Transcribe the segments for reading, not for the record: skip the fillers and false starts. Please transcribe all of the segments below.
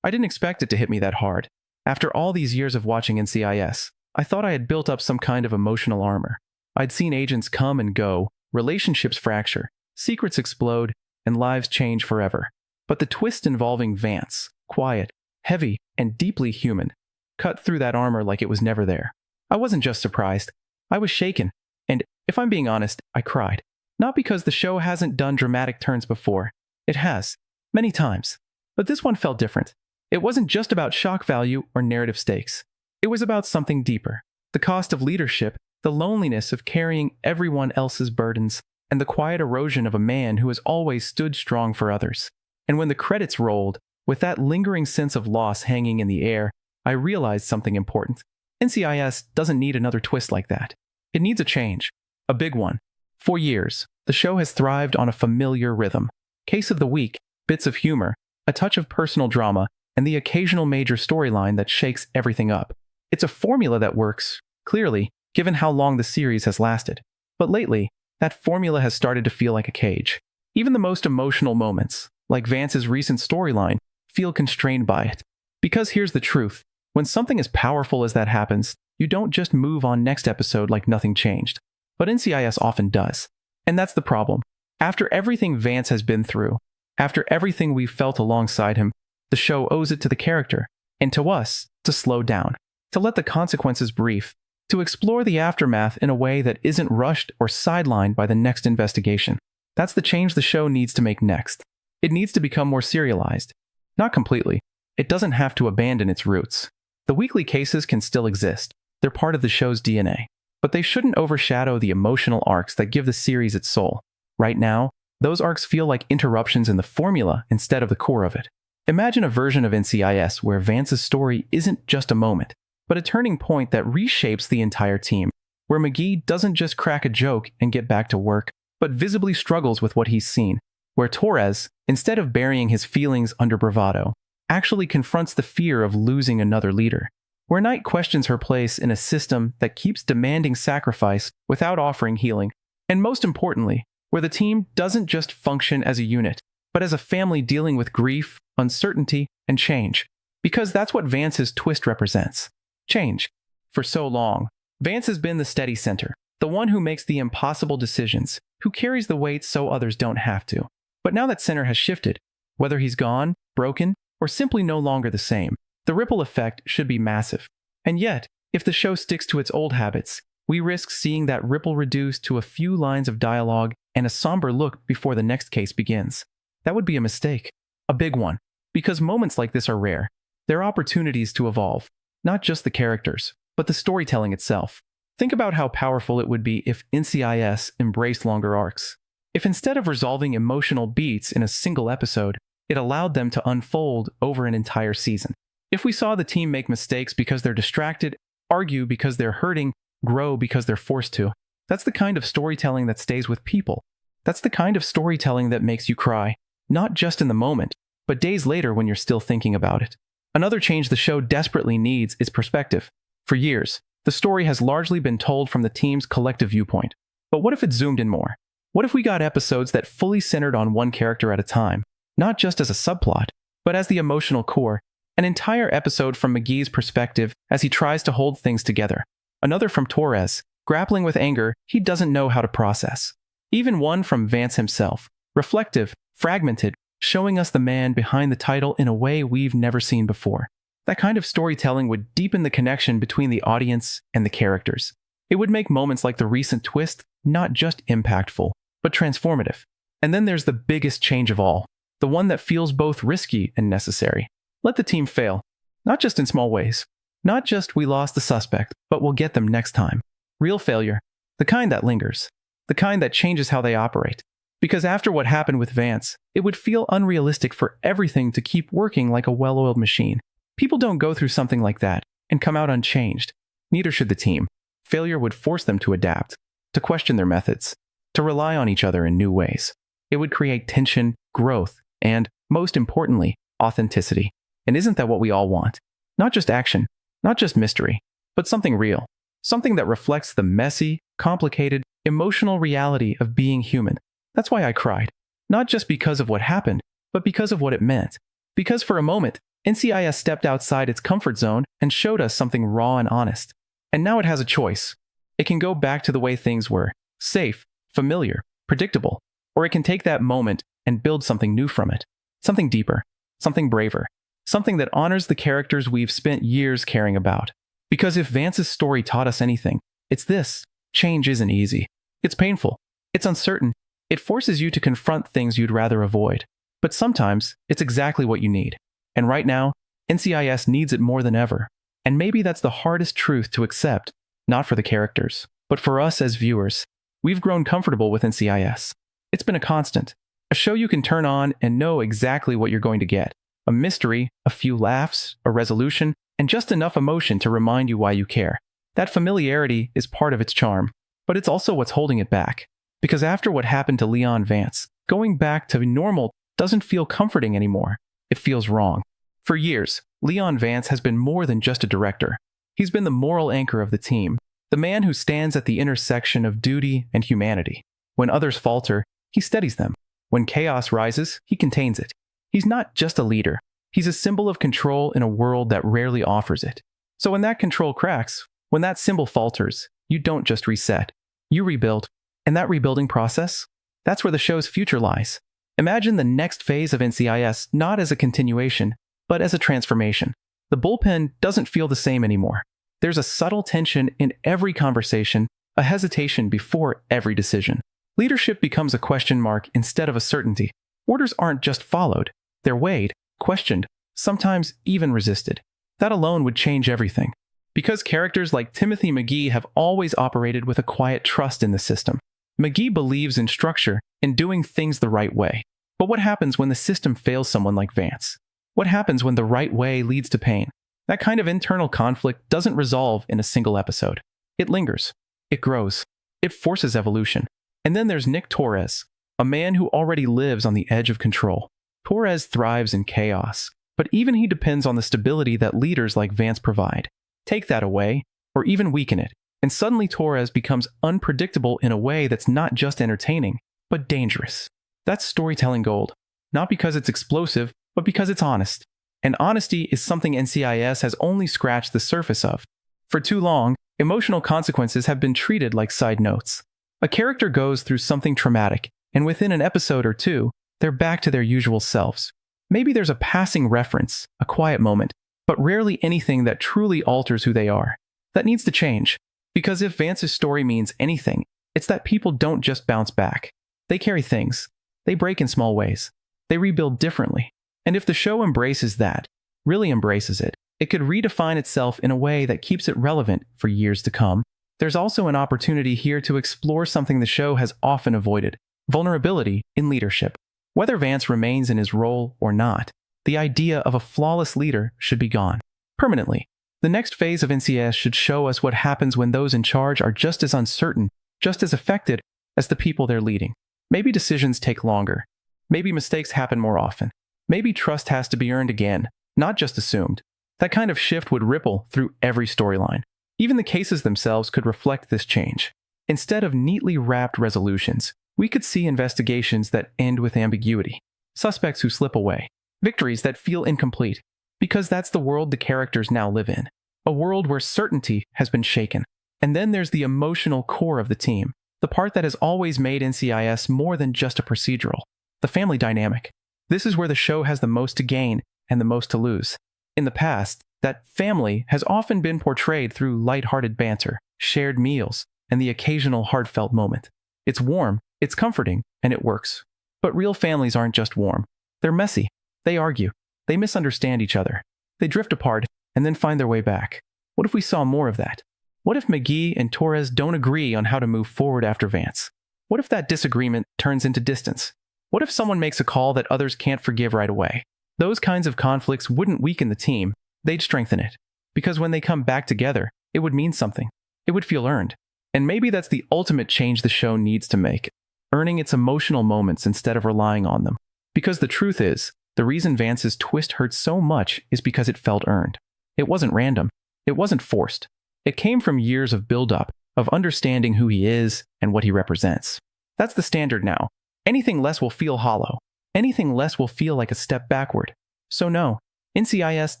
I didn't expect it to hit me that hard. After all these years of watching NCIS, I thought I had built up some kind of emotional armor. I'd seen agents come and go, relationships fracture, secrets explode, and lives change forever. But the twist involving Vance, quiet, heavy, and deeply human, cut through that armor like it was never there. I wasn't just surprised. I was shaken. And, if I'm being honest, I cried. Not because the show hasn't done dramatic turns before. It has. Many times. But this one felt different. It wasn't just about shock value or narrative stakes. It was about something deeper. The cost of leadership, the loneliness of carrying everyone else's burdens, and the quiet erosion of a man who has always stood strong for others. And when the credits rolled, with that lingering sense of loss hanging in the air, I realized something important. NCIS doesn't need another twist like that. It needs a change. A big one. For years, the show has thrived on a familiar rhythm. Case of the week, bits of humor, a touch of personal drama, and the occasional major storyline that shakes everything up. It's a formula that works, clearly, given how long the series has lasted. But lately, that formula has started to feel like a cage. Even the most emotional moments, like Vance's recent storyline, feel constrained by it. Because here's the truth. When something as powerful as that happens, you don't just move on next episode like nothing changed. But NCIS often does. And that's the problem. After everything Vance has been through, after everything we've felt alongside him, the show owes it to the character, and to us, to slow down, to let the consequences brief, to explore the aftermath in a way that isn't rushed or sidelined by the next investigation. That's the change the show needs to make next. It needs to become more serialized. Not completely. It doesn't have to abandon its roots. The weekly cases can still exist. They're part of the show's DNA. But they shouldn't overshadow the emotional arcs that give the series its soul. Right now, those arcs feel like interruptions in the formula instead of the core of it. Imagine a version of NCIS where Vance's story isn't just a moment, but a turning point that reshapes the entire team, where McGee doesn't just crack a joke and get back to work, but visibly struggles with what he's seen, where Torres, instead of burying his feelings under bravado, actually confronts the fear of losing another leader, where Knight questions her place in a system that keeps demanding sacrifice without offering healing, and most importantly, where the team doesn't just function as a unit, but as a family dealing with grief, uncertainty, and change. Because that's what Vance's twist represents. Change. For so long, Vance has been the steady center, the one who makes the impossible decisions, who carries the weight so others don't have to. But now that center has shifted, whether he's gone, broken, or simply no longer the same, the ripple effect should be massive. And yet, if the show sticks to its old habits, we risk seeing that ripple reduced to a few lines of dialogue and a somber look before the next case begins. That would be a mistake. A big one. Because moments like this are rare. They're opportunities to evolve. Not just the characters, but the storytelling itself. Think about how powerful it would be if NCIS embraced longer arcs. If instead of resolving emotional beats in a single episode, it allowed them to unfold over an entire season. If we saw the team make mistakes because they're distracted, argue because they're hurting, grow because they're forced to, that's the kind of storytelling that stays with people. That's the kind of storytelling that makes you cry, not just in the moment, but days later when you're still thinking about it. Another change the show desperately needs is perspective. For years, the story has largely been told from the team's collective viewpoint. But what if it zoomed in more? What if we got episodes that fully centered on one character at a time, not just as a subplot, but as the emotional core? An entire episode from McGee's perspective as he tries to hold things together. Another from Torres, grappling with anger he doesn't know how to process. Even one from Vance himself, reflective, fragmented, showing us the man behind the title in a way we've never seen before. That kind of storytelling would deepen the connection between the audience and the characters. It would make moments like the recent twist not just impactful, but transformative. And then there's the biggest change of all, the one that feels both risky and necessary. Let the team fail, not just in small ways. Not just we lost the suspect, but we'll get them next time. Real failure, the kind that lingers, the kind that changes how they operate. Because after what happened with Vance, it would feel unrealistic for everything to keep working like a well-oiled machine. People don't go through something like that and come out unchanged. Neither should the team. Failure would force them to adapt, to question their methods, to rely on each other in new ways. It would create tension, growth, and, most importantly, authenticity. And isn't that what we all want? Not just action, not just mystery, but something real. Something that reflects the messy, complicated, emotional reality of being human. That's why I cried. Not just because of what happened, but because of what it meant. Because for a moment, NCIS stepped outside its comfort zone and showed us something raw and honest. And now it has a choice. It can go back to the way things were, safe, familiar, predictable, or it can take that moment and build something new from it. Something deeper, something braver, something that honors the characters we've spent years caring about. Because if Vance's story taught us anything, it's this: change isn't easy. It's painful. It's uncertain. It forces you to confront things you'd rather avoid. But sometimes, it's exactly what you need. And right now, NCIS needs it more than ever. And maybe that's the hardest truth to accept, not for the characters, but for us as viewers. We've grown comfortable with NCIS. It's been a constant. A show you can turn on and know exactly what you're going to get. A mystery, a few laughs, a resolution, and just enough emotion to remind you why you care. That familiarity is part of its charm, but it's also what's holding it back. Because after what happened to Leon Vance, going back to normal doesn't feel comforting anymore. It feels wrong. For years, Leon Vance has been more than just a director. He's been the moral anchor of the team, the man who stands at the intersection of duty and humanity. When others falter, he steadies them. When chaos rises, he contains it. He's not just a leader. He's a symbol of control in a world that rarely offers it. So when that control cracks, when that symbol falters, you don't just reset. You rebuild. And that rebuilding process, that's where the show's future lies. Imagine the next phase of NCIS not as a continuation, but as a transformation. The bullpen doesn't feel the same anymore. There's a subtle tension in every conversation, a hesitation before every decision. Leadership becomes a question mark instead of a certainty. Orders aren't just followed. They're weighed, questioned, sometimes even resisted. That alone would change everything. Because characters like Timothy McGee have always operated with a quiet trust in the system. McGee believes in structure, in doing things the right way. But what happens when the system fails someone like Vance? What happens when the right way leads to pain? That kind of internal conflict doesn't resolve in a single episode. It lingers. It grows. It forces evolution. And then there's Nick Torres, a man who already lives on the edge of control. Torres thrives in chaos, but even he depends on the stability that leaders like Vance provide. Take that away, or even weaken it, and suddenly Torres becomes unpredictable in a way that's not just entertaining, but dangerous. That's storytelling gold, not because it's explosive, but because it's honest. And honesty is something NCIS has only scratched the surface of. For too long, emotional consequences have been treated like side notes. A character goes through something traumatic, and within an episode or two, they're back to their usual selves. Maybe there's a passing reference, a quiet moment, but rarely anything that truly alters who they are. That needs to change, because if Vance's story means anything, it's that people don't just bounce back. They carry things. They break in small ways. They rebuild differently. And if the show embraces that, really embraces it, it could redefine itself in a way that keeps it relevant for years to come. There's also an opportunity here to explore something the show has often avoided: vulnerability in leadership. Whether Vance remains in his role or not, the idea of a flawless leader should be gone. Permanently. The next phase of NCIS should show us what happens when those in charge are just as uncertain, just as affected as the people they're leading. Maybe decisions take longer. Maybe mistakes happen more often. Maybe trust has to be earned again, not just assumed. That kind of shift would ripple through every storyline. Even the cases themselves could reflect this change. Instead of neatly wrapped resolutions, we could see investigations that end with ambiguity, suspects who slip away, victories that feel incomplete, because that's the world the characters now live in, a world where certainty has been shaken. And then there's the emotional core of the team, the part that has always made NCIS more than just a procedural, the family dynamic. This is where the show has the most to gain and the most to lose. In the past, that family has often been portrayed through lighthearted banter, shared meals, and the occasional heartfelt moment. It's warm, it's comforting, and it works. But real families aren't just warm. They're messy. They argue. They misunderstand each other. They drift apart and then find their way back. What if we saw more of that? What if McGee and Torres don't agree on how to move forward after Vance? What if that disagreement turns into distance? What if someone makes a call that others can't forgive right away? Those kinds of conflicts wouldn't weaken the team. They'd strengthen it. Because when they come back together, it would mean something. It would feel earned. And maybe that's the ultimate change the show needs to make, earning its emotional moments instead of relying on them. Because the truth is, the reason Vance's twist hurt so much is because it felt earned. It wasn't random. It wasn't forced. It came from years of build-up, of understanding who he is and what he represents. That's the standard now. Anything less will feel hollow. Anything less will feel like a step backward. So no, NCIS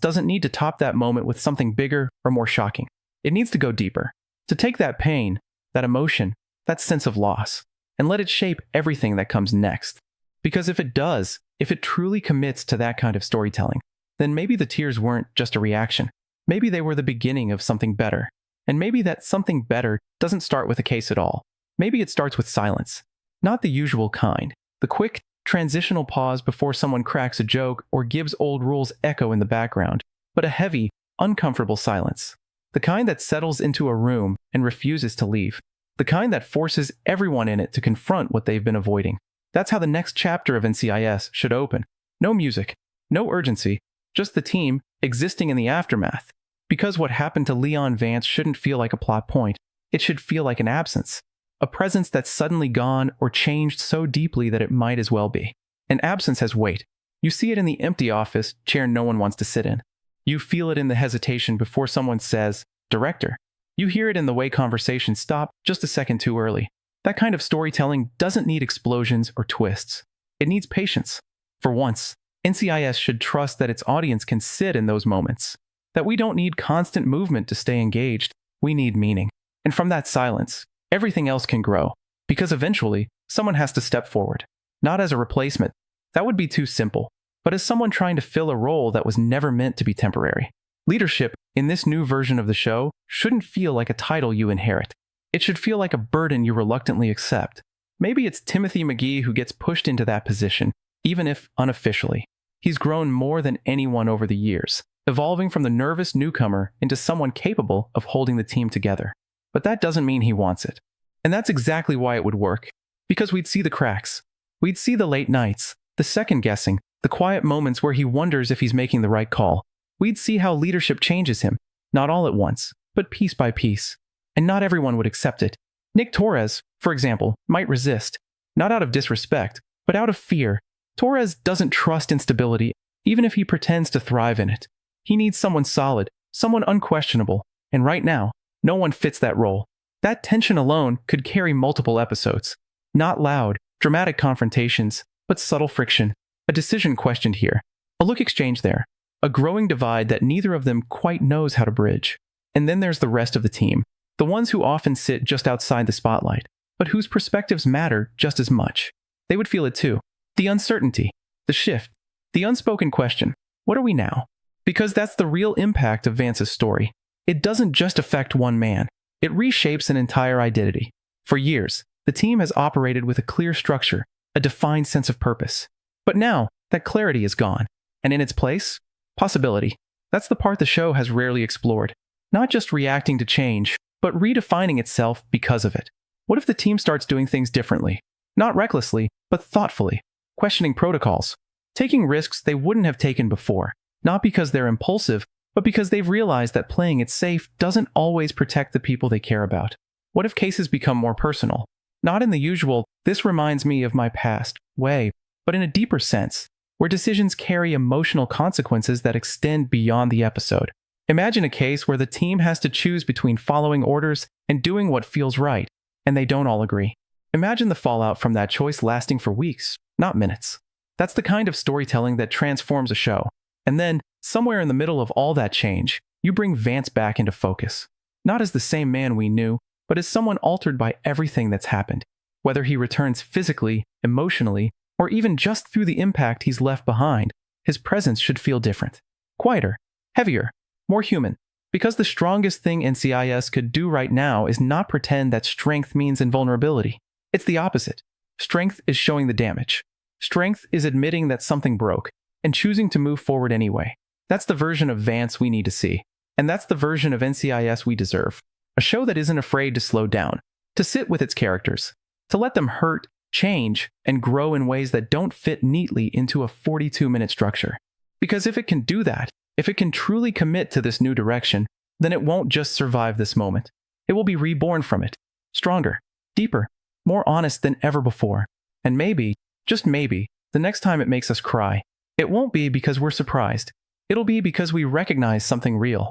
doesn't need to top that moment with something bigger or more shocking. It needs to go deeper, to take that pain, that emotion, that sense of loss, and let it shape everything that comes next. Because if it does, if it truly commits to that kind of storytelling, then maybe the tears weren't just a reaction. Maybe they were the beginning of something better. And maybe that something better doesn't start with a case at all. Maybe it starts with silence. Not the usual kind. The quick, transitional pause before someone cracks a joke or gives old rules echo in the background, but a heavy, uncomfortable silence. The kind that settles into a room and refuses to leave. The kind that forces everyone in it to confront what they've been avoiding. That's how the next chapter of NCIS should open. No music, no urgency, just the team existing in the aftermath. Because what happened to Leon Vance shouldn't feel like a plot point. It should feel like an absence. A presence that's suddenly gone or changed so deeply that it might as well be. An absence has weight. You see it in the empty office chair no one wants to sit in. You feel it in the hesitation before someone says, "Director." You hear it in the way conversations stop just a second too early. That kind of storytelling doesn't need explosions or twists. It needs patience. For once, NCIS should trust that its audience can sit in those moments. That we don't need constant movement to stay engaged. We need meaning. And from that silence, everything else can grow. Because eventually, someone has to step forward. Not as a replacement. That would be too simple. But as someone trying to fill a role that was never meant to be temporary. Leadership, in this new version of the show, shouldn't feel like a title you inherit. It should feel like a burden you reluctantly accept. Maybe it's Timothy McGee who gets pushed into that position, even if unofficially. He's grown more than anyone over the years, evolving from the nervous newcomer into someone capable of holding the team together. But that doesn't mean he wants it. And that's exactly why it would work. Because we'd see the cracks. We'd see the late nights, the second guessing, the quiet moments where he wonders if he's making the right call. We'd see how leadership changes him, not all at once, but piece by piece. And not everyone would accept it. Nick Torres, for example, might resist, not out of disrespect, but out of fear. Torres doesn't trust instability, even if he pretends to thrive in it. He needs someone solid, someone unquestionable, and right now, no one fits that role. That tension alone could carry multiple episodes. Not loud, dramatic confrontations, but subtle friction. A decision questioned here. A look exchanged there. A growing divide that neither of them quite knows how to bridge. And then there's the rest of the team. The ones who often sit just outside the spotlight, but whose perspectives matter just as much. They would feel it too. The uncertainty, the shift, the unspoken question, what are we now? Because that's the real impact of Vance's story. It doesn't just affect one man. It reshapes an entire identity. For years, the team has operated with a clear structure, a defined sense of purpose. But now, that clarity is gone. And in its place, possibility. That's the part the show has rarely explored. Not just reacting to change, but redefining itself because of it. What if the team starts doing things differently? Not recklessly, but thoughtfully. Questioning protocols. Taking risks they wouldn't have taken before. Not because they're impulsive, but because they've realized that playing it safe doesn't always protect the people they care about. What if cases become more personal? Not in the usual, "this reminds me of my past" way, but in a deeper sense, where decisions carry emotional consequences that extend beyond the episode. Imagine a case where the team has to choose between following orders and doing what feels right, and they don't all agree. Imagine the fallout from that choice lasting for weeks, not minutes. That's the kind of storytelling that transforms a show. And then, somewhere in the middle of all that change, you bring Vance back into focus. Not as the same man we knew, but as someone altered by everything that's happened. Whether he returns physically, emotionally, or even just through the impact he's left behind, his presence should feel different. Quieter, heavier, more human. Because the strongest thing NCIS could do right now is not pretend that strength means invulnerability. It's the opposite. Strength is showing the damage. Strength is admitting that something broke, and choosing to move forward anyway. That's the version of Vance we need to see. And that's the version of NCIS we deserve. A show that isn't afraid to slow down, to sit with its characters, to let them hurt, change, and grow in ways that don't fit neatly into a 42-minute structure. Because if it can do that, if it can truly commit to this new direction, then it won't just survive this moment. It will be reborn from it, stronger, deeper, more honest than ever before. And maybe, just maybe, the next time it makes us cry, it won't be because we're surprised. It'll be because we recognize something real.